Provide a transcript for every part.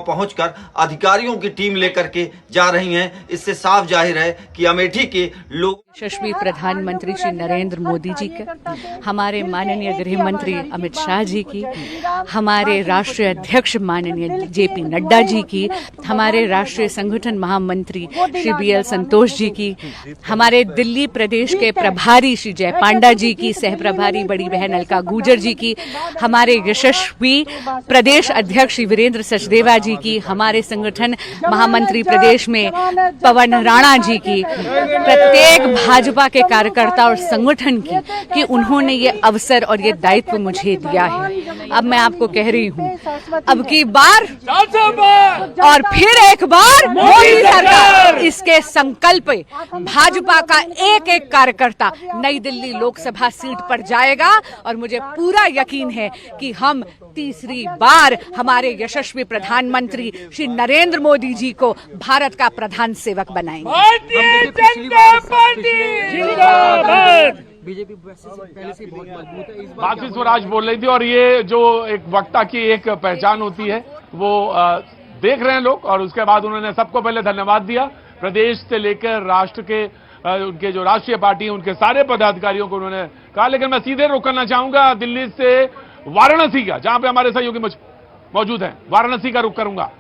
पहुंचकर अधिकारियों की टीम लेकर के जा रही हैं। इससे साफ जाहिर है कि अमेठी के लोग यशस्वी प्रधानमंत्री श्री नरेंद्र मोदी जी के, हमारे माननीय गृह मंत्री अमित शाह जी की, हमारे राष्ट्रीय अध्यक्ष माननीय जेपी नड्डा जी की, हमारे राष्ट्रीय संगठन महामंत्री श्री BL संतोष जी की, हमारे दिल्ली प्रदेश के प्रभारी श्री जय पांडा जी की, सह प्रभारी बड़ी बहन अलका गुर्जर जी की, हमारे यशस्वी प्रदेश अध्यक्ष श्री वीरेंद्र सचदेवा जी की, हमारे संगठन महामंत्री प्रदेश में पवन राणा जी की, प्रत्येक भाजपा के कार्यकर्ता और संगठन की कि उन्होंने ये अवसर और ये दायित्व मुझे दिया है। अब मैं आपको कह रही हूँ, अब की बार और फिर एक बार मोदी सरकार, इसके संकल्प पे भाजपा का एक एक कार्यकर्ता नई दिल्ली लोकसभा सीट पर जाएगा और मुझे पूरा यकीन है कि हम तीसरी बार हमारे यशस्वी प्रधानमंत्री श्री नरेंद्र मोदी जी को भारत का प्रधान सेवक बनाएंगे। बीजेपी पहले से बहुत मजबूत है। इस बात स्वराज बोल रही थी और ये जो एक वक्ता की एक पहचान होती है वो देख रहे हैं लोग। और उसके बाद उन्होंने सबको पहले धन्यवाद दिया, प्रदेश से लेकर राष्ट्र के उनके जो राष्ट्रीय पार्टी है उनके सारे पदाधिकारियों को उन्होंने कहा। लेकिन मैं सीधे रुख करना चाहूंगा दिल्ली से वाराणसी का, जहां पे हमारे सहयोगी मौजूद हैं। वाराणसी का रुख करूंगा।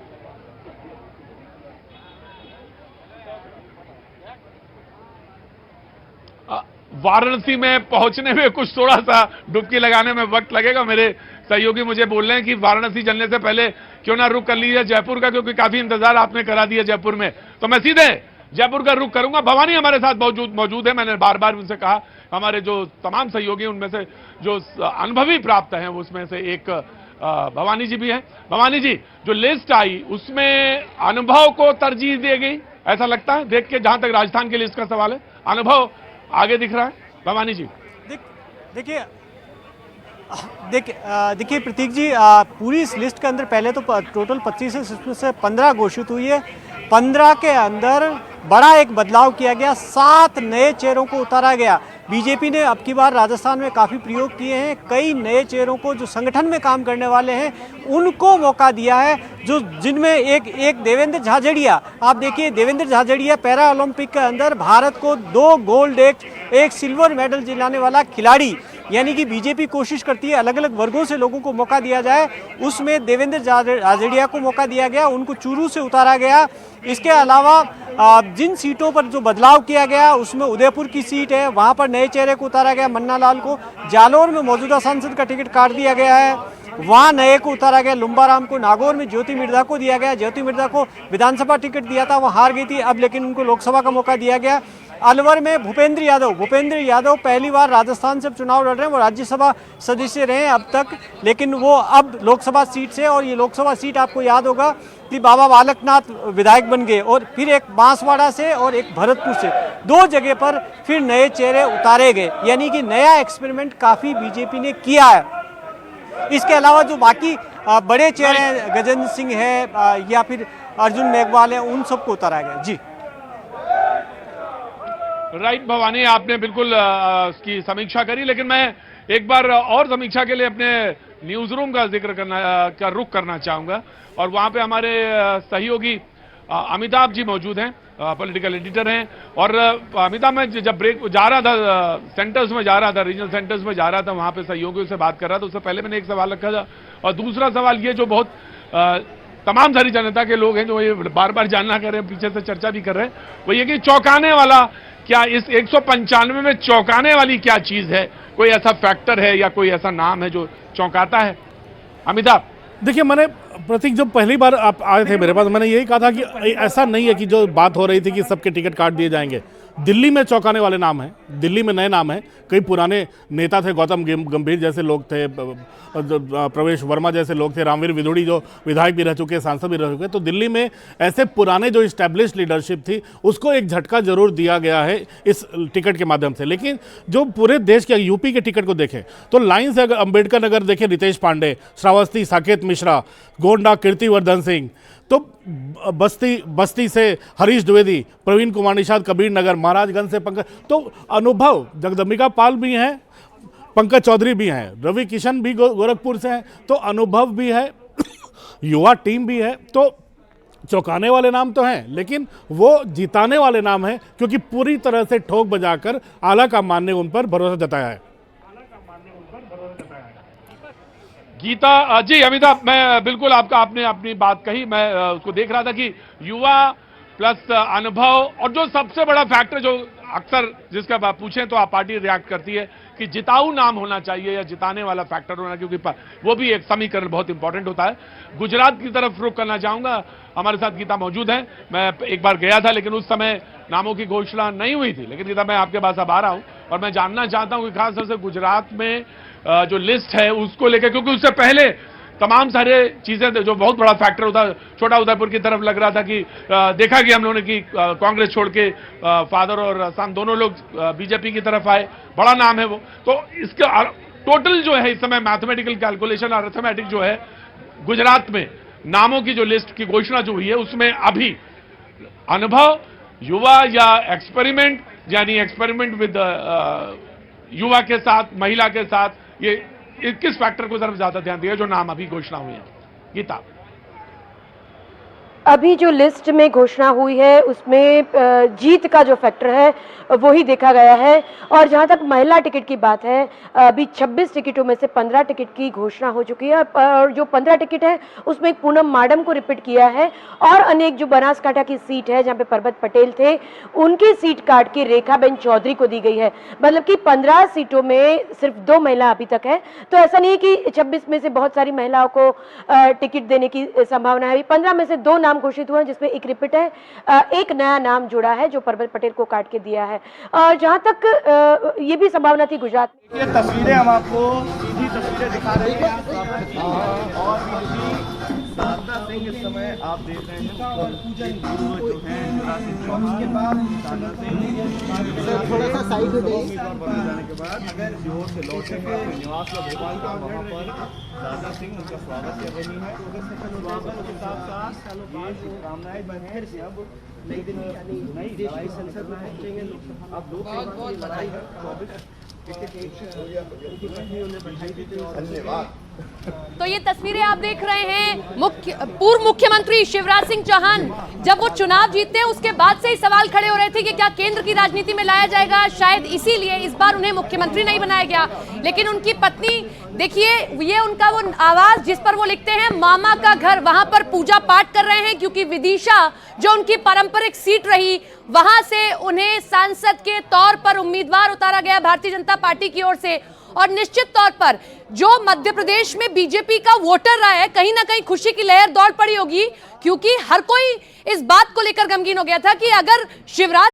वाराणसी में पहुंचने में कुछ थोड़ा सा डुबकी लगाने में वक्त लगेगा। मेरे सहयोगी मुझे बोल रहे हैं कि वाराणसी चलने से पहले क्यों ना रुख कर लीजिए जयपुर का, क्योंकि काफी इंतजार आपने करा दिया जयपुर में। तो मैं सीधे जयपुर का रुख करूंगा। भवानी हमारे साथ मौजूद है। मैंने बार बार उनसे कहा, हमारे जो तमाम सहयोगी उनमें से जो अनुभवी प्राप्त हैं उसमें से एक भवानी जी भी हैं। भवानी जी, जो लिस्ट आई उसमें अनुभव को तरजीह दी गई, ऐसा लगता है देख के, जहां तक राजस्थान की लिस्ट का सवाल है। अनुभव आगे दिख रहा है। भवानी जी देखिए प्रतीक जी, पूरी इस लिस्ट के अंदर पहले तो टोटल 25 है, इसमें से 15 घोषित हुई है। 15 के अंदर बड़ा एक बदलाव किया गया, 7 नए चेहरों को उतारा गया। बीजेपी ने अब की बार राजस्थान में काफ़ी प्रयोग किए हैं। कई नए चेहरों को जो संगठन में काम करने वाले हैं उनको मौका दिया है, जो जिनमें एक देवेंद्र झाझड़िया, आप देखिए देवेंद्र झाझड़िया पैरा ओलंपिक के अंदर भारत को 2 गोल्ड एक सिल्वर मेडल दिलाने वाला खिलाड़ी। यानी कि बीजेपी कोशिश करती है अलग अलग वर्गों से लोगों को मौका दिया जाए, उसमें देवेंद्र झाझड़िया को मौका दिया गया, उनको चूरू से उतारा गया। इसके अलावा जिन सीटों पर जो बदलाव किया गया उसमें उदयपुर की सीट है, वहां पर नए चेहरे को उतारा गया। मन्ना लाल को जालौर में मौजूदा सांसद का टिकट काट दिया गया है, वहां नए को उतारा गया। लुम्बाराम को, नागौर में ज्योति मिर्धा को दिया गया। ज्योति मिर्धा को विधानसभा टिकट दिया था, वो हार गई थी, अब लेकिन उनको लोकसभा का मौका दिया गया। अलवर में भूपेंद्र यादव पहली बार राजस्थान से चुनाव लड़ रहे हैं। वो राज्यसभा सदस्य रहे अब तक, लेकिन वो अब लोकसभा सीट से, और ये लोकसभा सीट आपको याद होगा कि बाबा बालकनाथ विधायक बन गए, और फिर एक बांसवाड़ा से और एक भरतपुर से, 2 जगह पर फिर नए चेहरे उतारे गए। यानी कि नया एक्सपेरिमेंट काफ़ी बीजेपी ने किया है। इसके अलावा जो बाकी बड़े चेहरे हैं, गजेंद्र सिंह है या फिर अर्जुन मेघवाल है, उन सबको उतारा गया। जी राइट भवानी, आपने बिल्कुल उसकी समीक्षा करी। लेकिन मैं एक बार और समीक्षा के लिए अपने न्यूज रूम का जिक्र का रुख करना चाहूंगा। और वहां पे हमारे सहयोगी अमिताभ जी मौजूद हैं, पॉलिटिकल एडिटर हैं। और अमिताभ, मैं जब ब्रेक जा रहा था, सेंटर्स में जा रहा था, रीजनल सेंटर्स में जा रहा था, वहां पे सहयोगियों से बात कर रहा था। उससे पहले मैंने एक सवाल रखा था, और दूसरा सवाल ये जो बहुत तमाम सारी जनता के लोग हैं जो ये बार बार जानना कर रहे हैं, पीछे से चर्चा भी कर रहे हैं, वो ये कि चौंकाने वाला क्या, इस 195 में चौंकाने वाली क्या चीज है? कोई ऐसा फैक्टर है या कोई ऐसा नाम है जो चौंकाता है? अमिताभ, देखिए, मैंने प्रतीक, जब पहली बार आप आए थे मेरे पास, मैंने यही कहा था कि ऐसा नहीं है कि जो बात हो रही थी कि सबके टिकट काट दिए जाएंगे। दिल्ली में चौंकाने वाले नाम हैं, दिल्ली में नए नाम हैं। कई पुराने नेता थे, गौतम गंभीर जैसे लोग थे, प्रवेश वर्मा जैसे लोग थे, रामवीर विदुड़ी जो विधायक भी रह चुके, सांसद भी रह चुके। तो दिल्ली में ऐसे पुराने जो इस्टेब्लिश लीडरशिप थी उसको एक झटका जरूर दिया गया है इस टिकट के माध्यम से। लेकिन जो पूरे देश के यूपी के टिकट को देखें तो लाइन से अगर अम्बेडकर नगर देखें, रितेश पांडे, श्रावस्ती साकेत मिश्रा, गोंडा कीर्तिवर्धन सिंह, तो बस्ती से हरीश द्विवेदी, प्रवीण कुमार निषाद कबीर नगर, महाराजगंज से पंकज, तो अनुभव जगदम्बिका पाल भी हैं, पंकज चौधरी भी हैं, रवि किशन भी गोरखपुर से हैं, तो अनुभव भी है युवा टीम भी है, तो चौंकाने वाले नाम तो हैं, लेकिन वो जिताने वाले नाम हैं, क्योंकि पूरी तरह से ठोक बजाकर आला कमान ने उन पर भरोसा जताया है। गीता जी, अमिताभ, मैं बिल्कुल आपने अपनी बात कही, मैं उसको देख रहा था कि युवा प्लस अनुभव, और जो सबसे बड़ा फैक्टर जो अक्सर जिसका पूछें तो आप पार्टी रिएक्ट करती है कि जिताऊ नाम होना चाहिए या जिताने वाला फैक्टर होना, क्योंकि वो भी एक समीकरण बहुत इंपॉर्टेंट होता है। गुजरात की तरफ रुख करना चाहूंगा, हमारे साथ गीता मौजूद है। मैं एक बार गया था, लेकिन उस समय नामों की घोषणा नहीं हुई थी, लेकिन गीता मैं आपके पास अब आ रहा हूं और मैं जानना चाहता हूं कि खासतौर से गुजरात में जो लिस्ट है उसको लेकर, क्योंकि उससे पहले तमाम सारे चीजें जो बहुत बड़ा फैक्टर होता है, छोटा उदयपुर की तरफ लग रहा था कि देखा कि हम लोगों ने कि कांग्रेस छोड़ के फादर और सन दोनों लोग बीजेपी की तरफ आए, बड़ा नाम है वो। तो इसका टोटल जो है इस समय मैथमेटिकल कैलकुलेशन और अर्थमेटिक जो है गुजरात में नामों की जो लिस्ट की घोषणा जो हुई है उसमें अभी अनुभव, युवा या एक्सपेरिमेंट, यानी एक्सपेरिमेंट विद युवा के साथ, महिला के साथ, ये किस फैक्टर को जरा ज्यादा ध्यान दिया जो नाम अभी घोषणा हुई है? गीता, अभी जो लिस्ट में घोषणा हुई है उसमें जीत का जो फैक्टर है वो ही देखा गया है। और जहां तक महिला टिकट की बात है, अभी 26 टिकटों में से 15 टिकट की घोषणा हो चुकी है, और जो 15 टिकट है उसमें एक पूनम माडम को रिपीट किया है, और अनेक जो बनासकांठा की सीट है जहां पे परबत पटेल थे उनकी सीट काट के रेखाबेन चौधरी को दी गई है। मतलब कि 15 सीटों में सिर्फ 2 महिला अभी तक है, तो ऐसा नहीं है कि 26 में से बहुत सारी महिलाओं को टिकट देने की संभावना है। 15 में से 2 नाम घोषित हुए हैं, जिसमें एक रिपीट है, एक नया नाम जुड़ा है जो परबत पटेल को काट के दिया है। और जहां तक ये भी संभावना थी गुजरात में, ये तस्वीरें हम आपको सीधी तस्वीरें दिखा रहे हैं, और शारदा सिंह इस समय आप देख रहे हैं जो है के बाद शारदा सिंह थोड़ा सा साइड हो गई जाने के बाद अगर जोर से लौटे अपने निवास में भोपाल का, वहाँ पर शारदा सिंह उनका स्वागत कर रही है। स्वागत के साथ साथ ये शुभकामनाएं फिर से अब नई दिल्ली यानी नई लड़ाई संसद में पहुंचेंगे लोकसभा। अब लोकसभा की लड़ाई है 24 धन्यवाद। तो ये तस्वीरें आप देख रहे हैं पूर्व मुख्यमंत्री शिवराज सिंह चौहान जब वो चुनाव जीतते हैं उसके बाद से ही सवाल खड़े हो रहे थे कि क्या केंद्र की राजनीति में लाया जाएगा, शायद इसीलिए इस बार उन्हें मुख्यमंत्री नहीं बनाया गया। लेकिन उनकी पत्नी, देखिए ये उनका वो आवाज जिस पर वो लिखते हैं मामा का घर, वहां पर पूजा पाठ कर रहे हैं, क्योंकि विदिशा जो उनकी पारंपरिक सीट रही वहां से उन्हें सांसद के तौर पर उम्मीदवार उतारा गया भारतीय जनता पार्टी की ओर से। और निश्चित तौर पर जो मध्य प्रदेश में बीजेपी का वोटर रहा है, कहीं ना कहीं खुशी की लहर दौड़ पड़ी होगी, क्योंकि हर कोई इस बात को लेकर गमगीन हो गया था कि अगर शिवराज